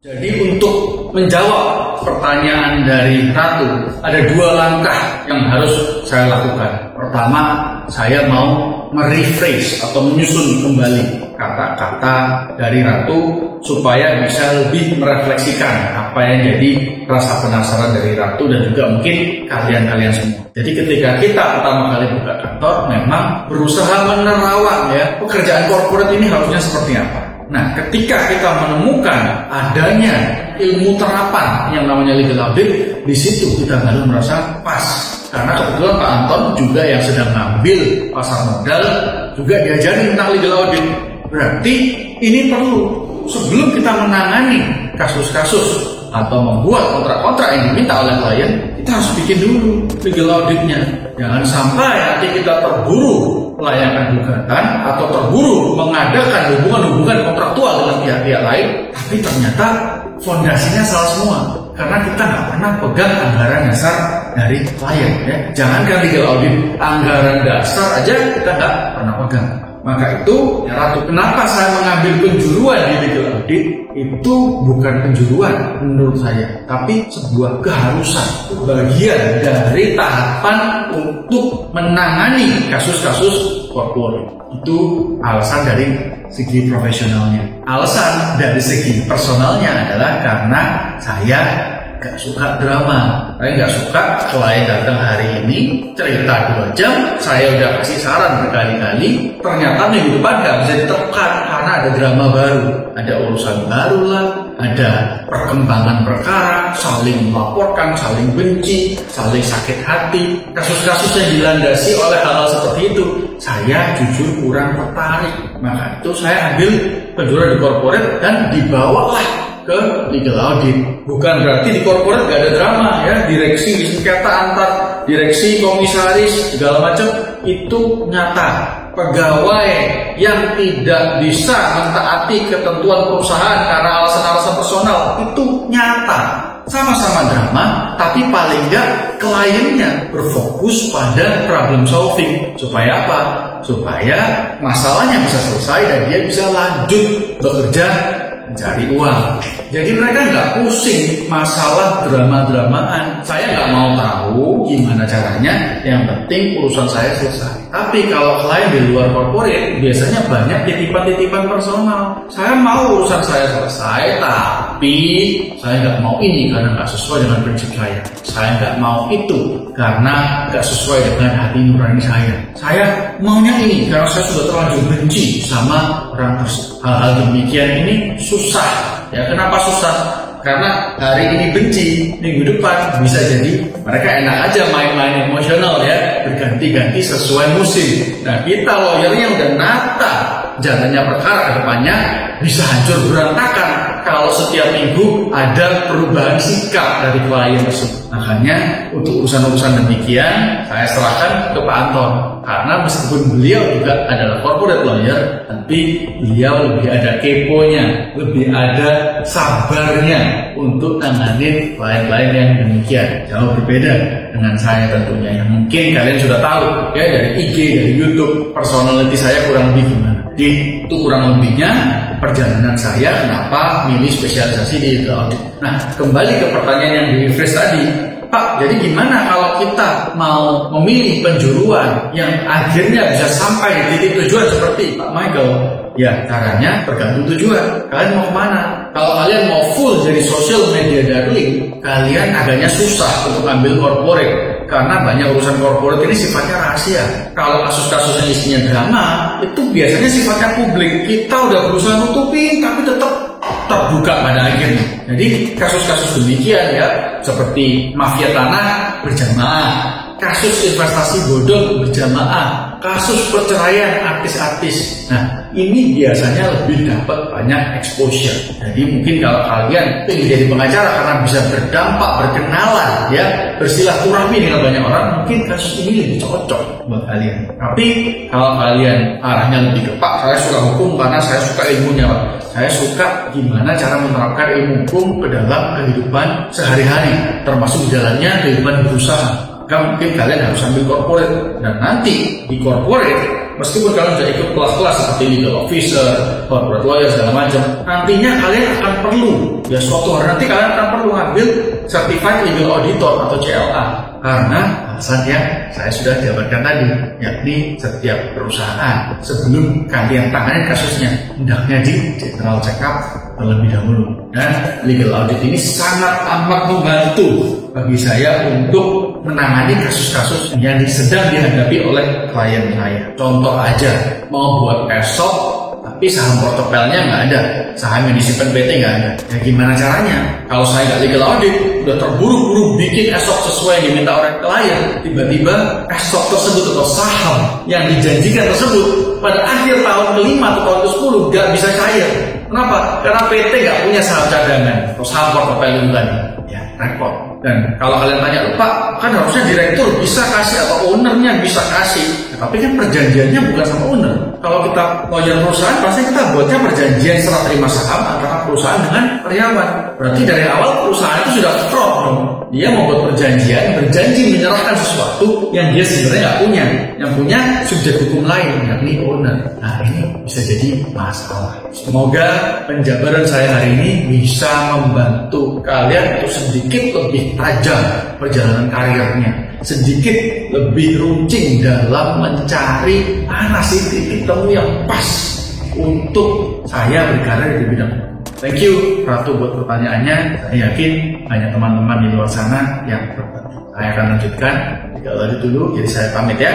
Jadi untuk menjawab pertanyaan dari Ratu, ada 2 langkah yang harus saya lakukan. Pertama, saya mau merephrase atau menyusun kembali kata-kata dari Ratu supaya bisa lebih merefleksikan apa yang jadi rasa penasaran dari Ratu dan juga mungkin kalian-kalian semua. Jadi ketika kita pertama kali buka kantor, memang berusaha menerawang ya pekerjaan korporat ini harusnya seperti apa. Nah, ketika kita menemukan adanya ilmu terapan yang namanya legal audit, di situ kita baru merasa pas. Karena kebetulan Pak Anton juga yang sedang ngambil pasar modal juga diajarin tentang legal audit. Berarti ini perlu sebelum kita menangani kasus-kasus atau membuat kontrak-kontrak yang diminta oleh klien, kita harus bikin dulu legal auditnya. Jangan sampai nanti kita terburu melayangkan gugatan atau terburu mengadakan hubungan-hubungan kontraktual dengan pihak-pihak lain, tapi ternyata fondasinya salah semua karena kita nggak pernah pegang anggaran dasar dari klien. Ya. Jangankan legal audit, anggaran dasar aja kita nggak pernah pegang. Maka itu, ya Ratu, kenapa saya mengambil penjuruan di legal audit? Itu bukan penjuruan menurut saya, tapi sebuah keharusan, bagian dari tahapan untuk menangani kasus-kasus korporat. Itu alasan dari segi profesionalnya. Alasan dari segi personalnya adalah karena saya gak suka drama. Saya gak suka klien datang hari ini cerita 2 jam, saya udah kasih saran berkali-kali, ternyata minggu depan gak bisa ditekan karena ada drama baru, ada urusan baru lah, ada perkembangan perkara, saling melaporkan, saling benci, saling sakit hati, kasus-kasus yang dilandasi oleh hal-hal seperti itu. Saya jujur kurang tertarik, maka itu saya ambil penjuruan di korporat dan dibawalah ke legal audit. Bukan berarti di korporat gak ada drama ya, direksi sengketa antar direksi, komisaris, segala macam itu nyata. Pegawai yang tidak bisa mentaati ketentuan perusahaan karena alasan-alasan personal itu nyata. Sama-sama drama, tapi paling enggak kliennya berfokus pada problem solving. Supaya apa? Supaya masalahnya bisa selesai dan dia bisa lanjut bekerja mencari uang. Jadi mereka nggak pusing masalah drama-dramaan. Saya nggak mau tahu gimana caranya, yang penting urusan saya selesai. Tapi kalau klien di luar korporat biasanya banyak titipan-titipan personal. Saya mau urusan saya selesai, tapi saya nggak mau ini karena nggak sesuai dengan prinsip saya. Saya nggak mau itu karena nggak sesuai dengan hati nurani saya. Saya maunya ini karena saya sudah terlanjur benci sama orang tersebut. Hal-hal demikian ini susah. Ya, kenapa susah? Karena hari ini benci, minggu depan bisa jadi mereka enak aja main-main emosional ya, berganti-ganti sesuai musim. Nah, kita lawyernya udah nata jalannya perkara ke depannya bisa hancur berantakan kalau setiap minggu ada perubahan sikap dari klien tersebut. Makanya untuk urusan-urusan demikian saya serahkan ke Pak Anton. Karena meskipun beliau juga adalah corporate lawyer, tapi beliau lebih ada keponya, lebih ada sabarnya untuk nanganin klien-klien yang demikian. Jauh berbeda dengan saya tentunya, yang mungkin kalian sudah tahu ya dari IG, dari YouTube, personality saya kurang lebih gimana. Jadi itu kurang lebihnya perjalanan saya kenapa milih spesialisasi di legal audit. Nah, kembali ke pertanyaan yang di-rephrase tadi, Pak, jadi gimana kalau kita mau memilih penjuruan yang akhirnya bisa sampai di titik tujuan seperti Pak Michael? Ya, caranya tergantung tujuan. Kalian mau kemana? Kalau kalian mau full jadi social media darling, kalian agaknya susah untuk ambil corporate. Karena banyak urusan corporate ini sifatnya rahasia. Kalau kasus-kasus yang isinya drama, itu biasanya sifatnya publik. Kita udah berusaha nutupin, tapi tetap terbuka pada akhirnya. Jadi kasus-kasus demikian ya, seperti mafia tanah berjamaah, kasus investasi bodong berjamaah, kasus perceraian artis-artis. Nah, ini biasanya lebih dapat banyak exposure. Jadi mungkin kalau kalian ingin jadi pengacara karena bisa berdampak, berkenalan, ya, bersilaturahmi dengan banyak orang, mungkin kasus ini lebih cocok buat kalian. Tapi kalau kalian arahnya lebih ke Pak, saya suka hukum karena saya suka ilmunya, Pak. Saya suka gimana cara menerapkan ilmu hukum ke dalam kehidupan sehari-hari, termasuk jalannya kehidupan berusaha. Maka mungkin kalian harus ambil corporate, dan nanti di corporate meskipun kalian sudah ikut kelas-kelas seperti legal officer, corporate lawyer segala macam, nantinya kalian akan perlu, ya suatu hari nanti kalian akan perlu ambil certified legal auditor atau CLA, karena alasan yang saya sudah jabarkan tadi, yakni setiap perusahaan sebelum kalian tangani kasusnya hendaknya di general check up terlebih dahulu. Dan legal audit ini sangat amat membantu bagi saya untuk menangani kasus-kasus yang sedang dihadapi oleh klien saya. Contoh aja, mau buat ESOP tapi saham portofelnya nggak ada, saham yang disimpan PT nggak ada. Ya gimana caranya? Kalau saya nggak legal audit, udah terburu-buru bikin ESOP sesuai yang diminta oleh klien, tiba-tiba ESOP tersebut atau saham yang dijanjikan tersebut pada akhir tahun ke-5 atau tahun ke-10 nggak bisa cair. Kenapa? Karena PT nggak punya saham cadangan atau saham portofelnya tadi. Ya, repot. Dan kalau kalian tanya, Pak, kan harusnya direktur bisa kasih atau ownernya bisa kasih. Ya, tapi kan perjanjiannya bukan sama owner. Kalau kita lawyer perusahaan, pasti kita buatnya perjanjian serah terima saham antara perusahaan dengan karyawan. Berarti dari awal perusahaan itu sudah fraud dong. Dia membuat perjanjian, berjanji menyerahkan sesuatu yang dia sebenarnya nggak punya. Yang punya subjek hukum lain, yakni owner. Nah, ini bisa jadi masalah. Semoga penjabaran saya hari ini bisa membantu kalian untuk sedikit lebih tajam perjalanan karirnya, sedikit lebih runcing dalam mencari mana sih titik temu yang pas untuk saya berkarir di bidang. Thank you Ratu buat pertanyaannya. Saya yakin banyak teman-teman di luar sana yang terbantu. Saya akan lanjutkan. Kalau dulu, jadi saya pamit ya.